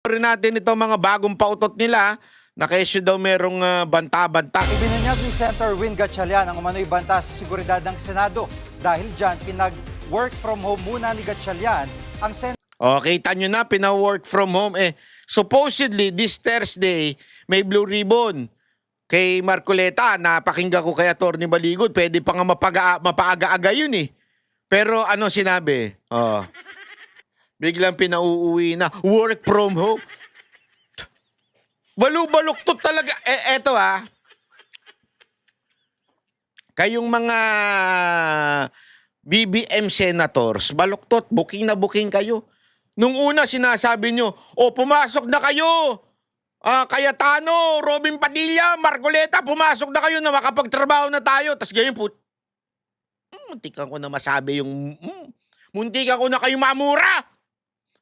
rin natin ito mga bagong pautot nila na kesyo daw merong banta-banta. Ibinunyag ni Senator Win Gatchalian ang umano'y banta sa seguridad ng Senado. Dahil dyan, pinag-work from home muna ni Gatchalian ang Senado. O, kita nyo na, pina-work from home. Supposedly, this Thursday, may blue ribbon kay Marcoleta. Napakinggan ko kay Atty. Baligod. Pwede pa nga mapaaga-aga yun eh. Pero ano sinabi? Biglang pinauuwi na, work from home. Balu-baluktot talaga. Eto kayong mga BBM senators, baluktot, booking na booking kayo. Nung una sinasabi nyo, pumasok na kayo. Cayetano, Robin Padilla, Marcoleta, pumasok na kayo na makapagtrabaho na tayo. Tapos ganyan po, muntikan ko na masabi yung, muntikan ko na kayo mamura.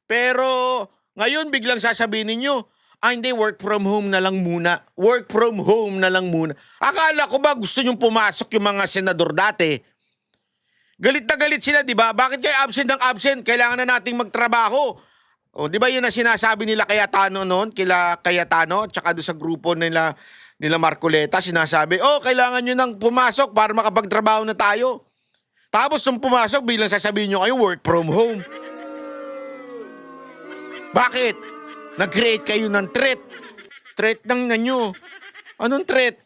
Pero ngayon biglang sasabihin ninyo, hindi, work from home na lang muna. Work from home na lang muna. Akala ko ba gusto nyong pumasok yung mga senador dati? Galit na galit sila, di ba? Bakit kayo absent ng absent? Kailangan na nating magtrabaho. Di ba yun na sinasabi nila Cayetano noon? Kila Cayetano, tsaka doon sa grupo nila Marcoleta, sinasabi, kailangan nyo nang pumasok para makapagtrabaho na tayo. Tapos nung pumasok, bilang sasabihin nyo kayo, work from home. Bakit? Nag-create kayo ng threat. Threat ng nanyo. Anong threat?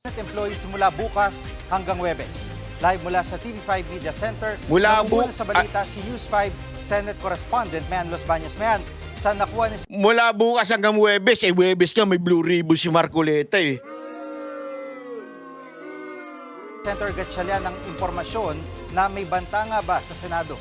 Employees mula bukas hanggang Huwebes. Live mula sa TV5 Media Center. Mula sa balita si News 5 Senate Correspondent Mayan Los Baños. Mayan, saan nakuha ni Mula bukas hanggang Huwebes. Huwebes nga may blue ribbon si Marcoleta eh. Senator Gatchalian ng impormasyon na may banta nga ba sa Senado?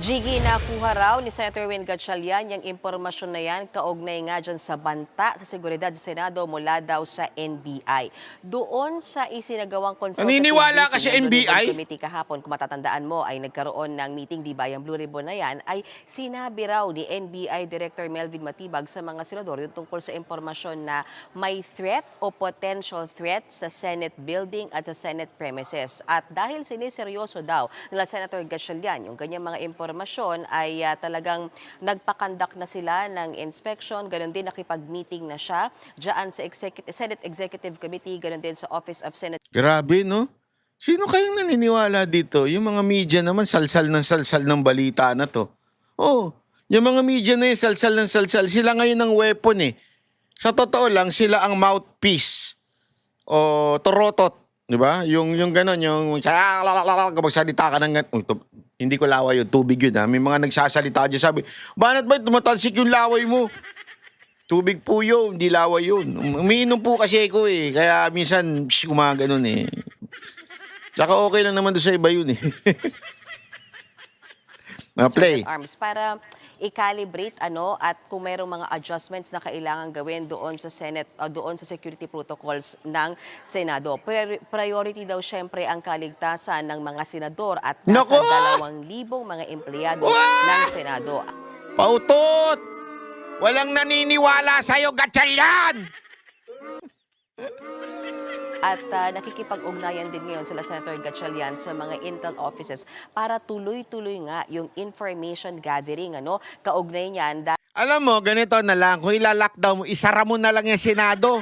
Jiggy, nakuha raw ni Senator Win Gatchalian yung impormasyon na yan kaugnay nga dyan sa banta sa seguridad sa Senado mula daw sa NBI. Doon sa isinagawang consultative Naniniwala ka sa meeting ng NBI? committee kahapon, kung matatandaan mo, ay nagkaroon ng meeting, di ba, yung Blue Ribbon na yan, ay sinabi raw ni NBI Director Melvin Matibag sa mga senador yung tungkol sa impormasyon na may threat o potential threat sa Senate building at sa Senate premises. At dahil siniseryoso daw nila Senator Gatchalian yung kanyang mga impormasyon ay talagang nagpakandak na sila ng inspection, ganoon din nakipag-meeting na siya diyan sa Senate Executive Committee, ganoon din sa Office of Senate. Grabe, no? Sino kayong naniniwala dito? Yung mga media naman, salsal ng balita na to. Yung mga media na yung salsal ng salsal. Sila ngayon ang weapon eh. Sa totoo lang, sila ang mouthpiece o torotot. Di ba? Yung gano'n, yung kapag salita ka ng hindi ko laway yun, tubig yun ha. May mga nagsasalita dyan, sabi, bakit ba tumatalsik yung laway mo? Tubig po yun, hindi laway yun. Umiinom po kasi ako eh, kaya minsan gumaganon eh. Tsaka okay lang naman doon sa iba yun eh. Play. Arms para i-calibrate at kung mayroong mga adjustments na kailangan gawin doon sa Senate doon sa security protocols ng Senado. Priority daw syempre ang kaligtasan ng mga senador at nasa 2,000 mga empleyado ng Senado. Pautot! Walang naniniwala sa'yo, Gatchalian! At nakikipag-ugnayan din ngayon sila Senator Gatchalian sa mga intel offices para tuloy-tuloy nga yung information gathering. Kaugnay niyan. Alam mo, ganito na lang. Kung ila-lockdown mo, isara mo na lang yung Senado.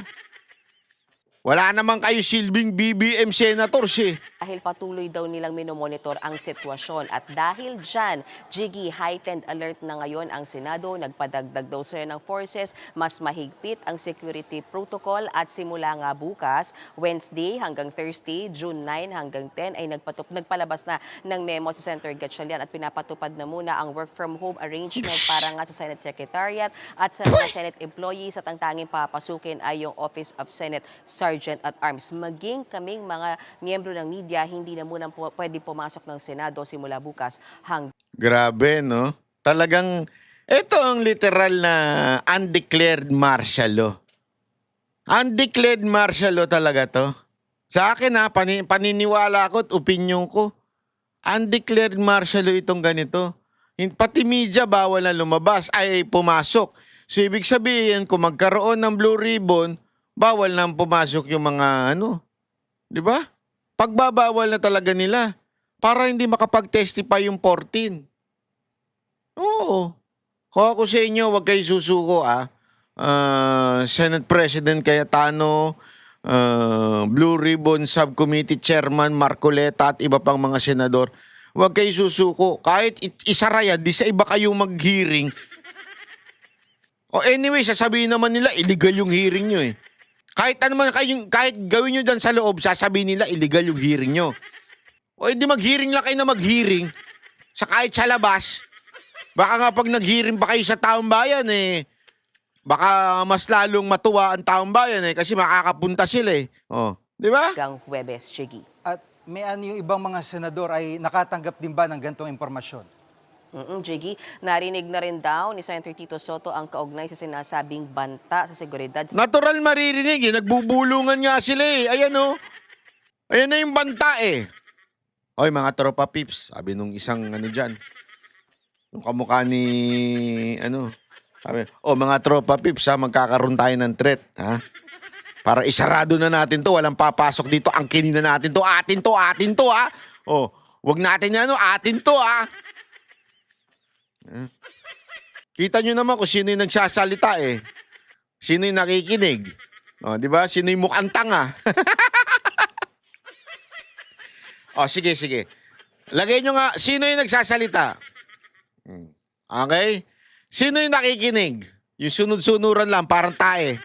Wala naman kayo silbing BBM senators eh. Dahil patuloy daw nilang minomonitor ang sitwasyon. At dahil dyan, Jiggy, heightened alert na ngayon ang Senado. Nagpadagdag daw sila ng forces. Mas mahigpit ang security protocol. At simula nga bukas, Wednesday hanggang Thursday, June 9 hanggang 10, ay nagpalabas na ng memo sa Senator Gatchalian at pinapatupad na muna ang work from home arrangement para nga sa Senate Secretariat at sa mga Senate employees. At ang tanging papasukin ay yung Office of Senate Sergeant at Arms. Maging kaming mga miyembro ng media, hindi na muna pwede pumasok ng Senado simula bukas hanggang... Grabe, no? Talagang, ito ang literal na undeclared martial law. Undeclared martial law talaga to. Sa akin paniniwala ko at opinion ko, undeclared martial law itong ganito. Pati media bawal na lumabas, ay pumasok. So ibig sabihin, kung magkaroon ng blue ribbon, bawal nang pumasok yung mga di ba? Pagbabawal na talaga nila para hindi makapag-testify yung 14. Oo. Kung ako sa inyo, huwag kayo susuko Senate President Cayetano, Blue Ribbon Subcommittee Chairman Marcoleta at iba pang mga senador, huwag kayo susuko. Kahit isara yan, di sa iba kayong mag-hearing. O anyway, sasabihin naman nila, illegal yung hearing nyo eh. Kahit ano man kahit gawin nyo dyan sa loob, sasabihin nila, illegal yung hearing nyo. O hindi mag-hearing lang kayo na mag-hearing. Sa kahit sa labas. Baka nga pag nag-hearing pa kayo sa taong bayan baka mas lalong matuwa ang taong bayan kasi makakapunta sila eh. Oh, di ba? Hanggang Huwebes, Jiggy. At may yung ibang mga senador ay nakatanggap din ba ng gantong impormasyon? Jiggy, narinig na rin daw ni Senator Tito Soto ang kaugnay sa sinasabing banta sa seguridad. Natural maririnig nagbubulungan nga sila Ayan Ayan na yung banta Oy mga tropa pips, sabi nung isang dyan. Yung kamukha ni sabi, mga tropa pips magkakaroon tayo ng threat Para isarado na natin to, walang papasok dito, angkinin na natin to, atin to wag natin atin to Kita nyo naman kung sino yung nagsasalita Sino yung nakikinig. Di ba? Sino yung mukhang tanga. Sige. Lagay nyo nga, sino yung nagsasalita? Okay? Sino yung nakikinig? Yung sunod-sunuran lang, parang tae.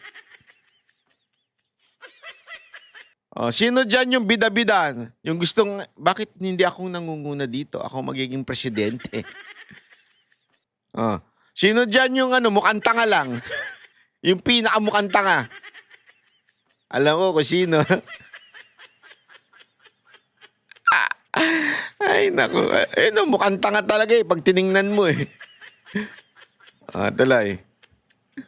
Sino dyan yung bida-bidan? Yung gustong, bakit hindi ako nangunguna dito? Ako magiging presidente. Sino dyan yung mukhang tanga lang? Yung pinakamukhang tanga. Alam ko kung sino. Ay, naku. Mukhang tanga talaga pag tiningnan mo Talay.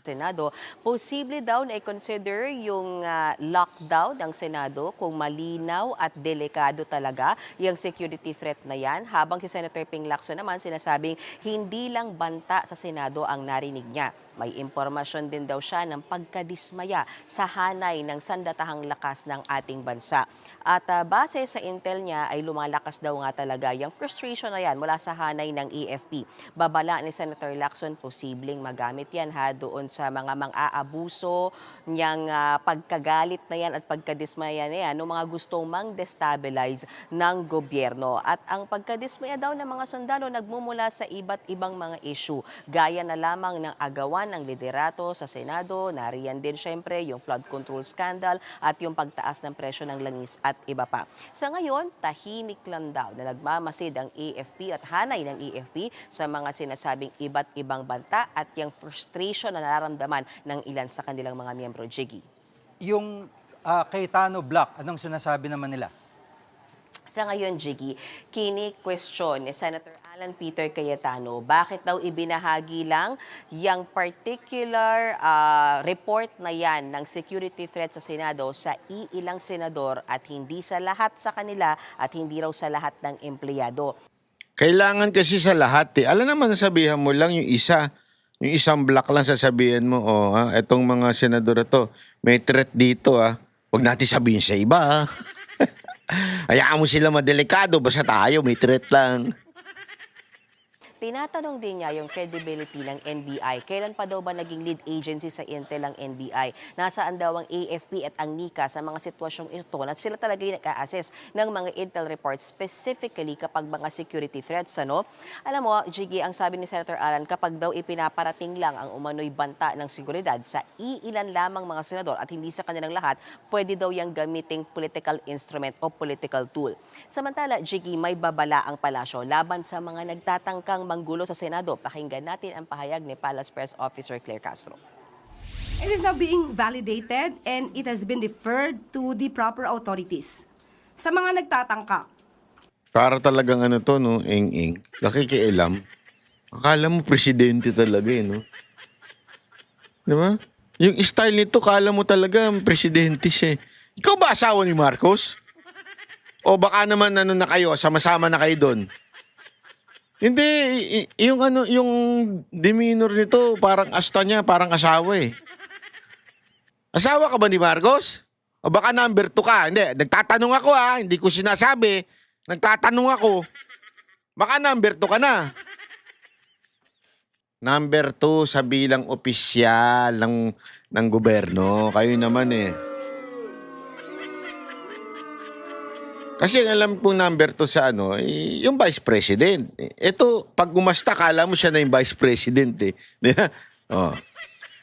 Senado, posible daw na i-consider yung lockdown ng Senado kung malinaw at delikado talaga yung security threat na yan. Habang si Senator Ping Lacson naman sinasabing hindi lang banta sa Senado ang narinig niya. May impormasyon din daw siya ng pagkadismaya sa hanay ng sandatahang lakas ng ating bansa. At base sa intel niya ay lumalakas daw nga talaga yung frustration na yan mula sa hanay ng EFP. Babala ni Senator Lacson, posibleng magamit yan doon sa mga mang-aabuso niyang pagkagalit na yan at pagkadismaya na yan ng mga gustong mang-destabilize ng gobyerno. At ang pagkadismaya daw ng mga sundalo nagmumula sa iba't ibang mga issue. Gaya na lamang ng agawan ng liderato sa Senado, nariyan din syempre yung flood control scandal at yung pagtaas ng presyo ng langis at iba pa. Sa ngayon, tahimik lang daw na nagmamasid ang AFP at hanay ng AFP sa mga sinasabing iba't ibang banta at yung frustration na nararamdaman ng ilan sa kanilang mga miyembro. Jiggy. Yung Cayetano Block, anong sinasabi naman nila? Sa ngayon, Jiggy, kini-question ni Senator Alan Peter Cayetano bakit daw ibinahagi lang yung particular report na yan ng security threat sa Senado sa iilang senador at hindi sa lahat sa kanila at hindi raw sa lahat ng empleyado. Kailangan kasi sa lahat Alam naman, sabihan mo lang yung isang block lang sasabihin mo, etong mga senador to, may threat dito Huwag natin sabihin sa iba Hayaan mo sila madelikado, basta tayo, may threat lang. Tinatanong din niya yung credibility ng NBI. Kailan pa daw ba naging lead agency sa Intel ang NBI? Nasaan daw ang AFP at ang NICA sa mga sitwasyong ito na sila talaga yung nag-a-assess ng mga Intel reports specifically kapag mga security threats, Alam mo, Jiggy, ang sabi ni Senator Alan, kapag daw ipinaparating lang ang umano'y banta ng seguridad sa iilan lamang mga senador at hindi sa kanilang lahat, pwede daw yung gamiting political instrument o political tool. Samantala, Jiggy, may babala ang palasyo laban sa mga nagtatangkang manggulo sa Senado. Pakinggan natin ang pahayag ni Palace Press Officer Claire Castro. It is now being validated and it has been deferred to the proper authorities. Sa mga nagtatangka. Para talagang ing-ing. Nakikialam. Akala mo presidente talaga Di ba? Yung style nito, kala mo talaga presidente siya. Ikaw ba asawa ni Marcos? O baka naman na kayo, sama-sama na kayo doon? Hindi, yung demeanor nito, parang asta niya, parang asawa Asawa ka ba ni Marcos? O baka number 2 ka? Hindi, nagtatanong ako hindi ko sinasabi. Nagtatanong ako. Baka number 2 ka na. Number 2 sa bilang opisyal ng gobyerno. Kayo naman eh. Kasi ang alam kong number 2 sa yung Vice President. Ito, pag gumasta, kala mo siya na yung Vice President eh. Di ba? Oh.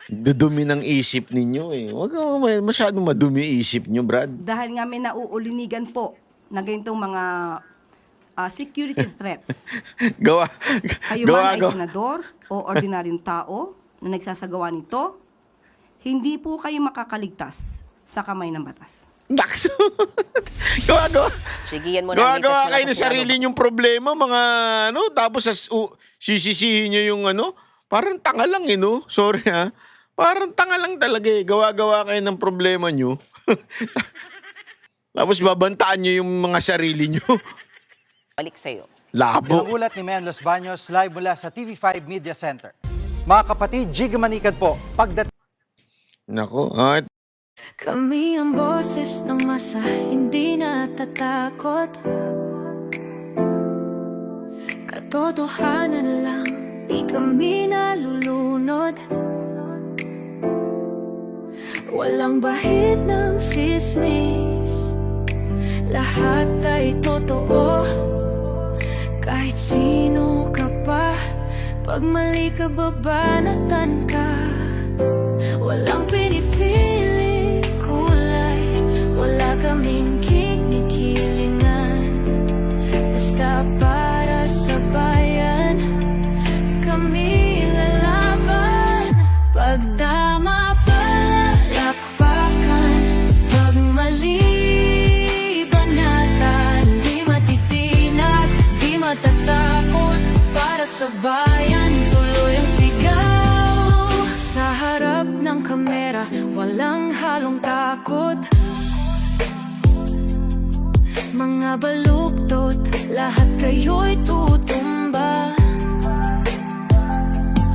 Dudumi ng isip ninyo eh. Huwag masyadong madumi isip nyo, Brad. Dahil nga may nauulinigan po na ganitong mga security threats. Gawa. Kayo man ay senador o ordinaryong tao na nagsasagawa nito, hindi po kayo makakaligtas sa kamay ng batas. Nakso. Gawa. Sigiyan mo na Gawa kayo na sarili nyong problema, mga tapos sisisihin nyo yung parang tanga lang no? Sorry ha. Parang tanga lang talaga eh. Gawa kayo ng problema nyo. Tapos babantaan nyo yung mga sarili nyo. Balik sa'yo. Ang Labo. ulat ni Men Los Baños live mula sa TV5 Media Center. Mga kapatid, Jig Manikad po. Pagdating Nako. Kami ang boses ng masa, hindi natatakot. Katotohanan lang, di kami nalulunod. Walang bahid ng sismis, lahat ay totoo. Kahit sino ka pa, pag mali ka babanatan ka. Walang pinipili kulay, wala kaming kinikilingan. Basta para sa bayan, kami lalaban. Pag tama palapakan, pag mali banatan. Di matitinag, di matatakot, para sa bayan tuloy ang sigaw. Sa harap ng kamera, walang halong takot. Mga baluktot, lahat kayo'y tutumba.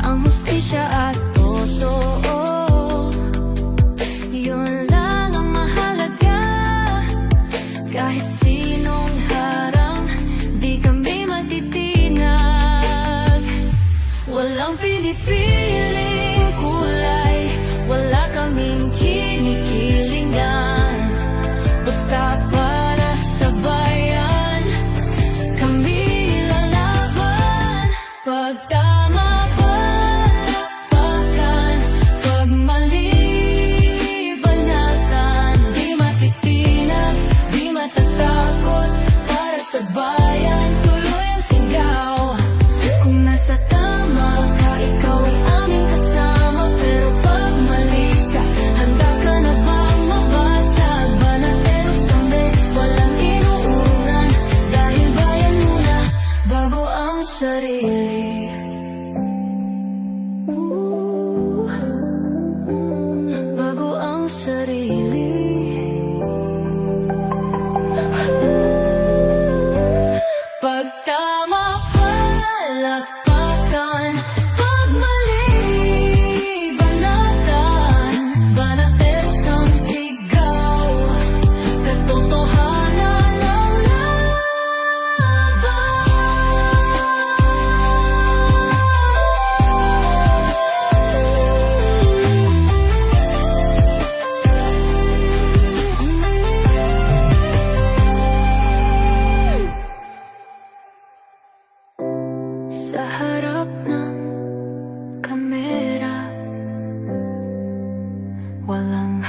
Ang hustisya at totoo, yun lang ang mahalaga. Kahit sinong harang, di kami matitinag. Walang pinipiling kulay, wala kaming kinikilingan. Basta para sa bayan, kami lalaban. Pag tama palapakan, pag mali banatan. Di matitinag, di matatakot, para sa bayan tuloy ang sigaw. Kung nasa tama ka, ikaw ay aming kasama. Pero pag mali ka, handa ka na bang mabasag? Banateros kami, walang inuunan. Dahil bayan muna, bago ang sarili. Bago ang sarili. Pag tama palapakan, pag mali banatan. Banateros ang sigaw, katotohanan ang sa harap ng kamera, walang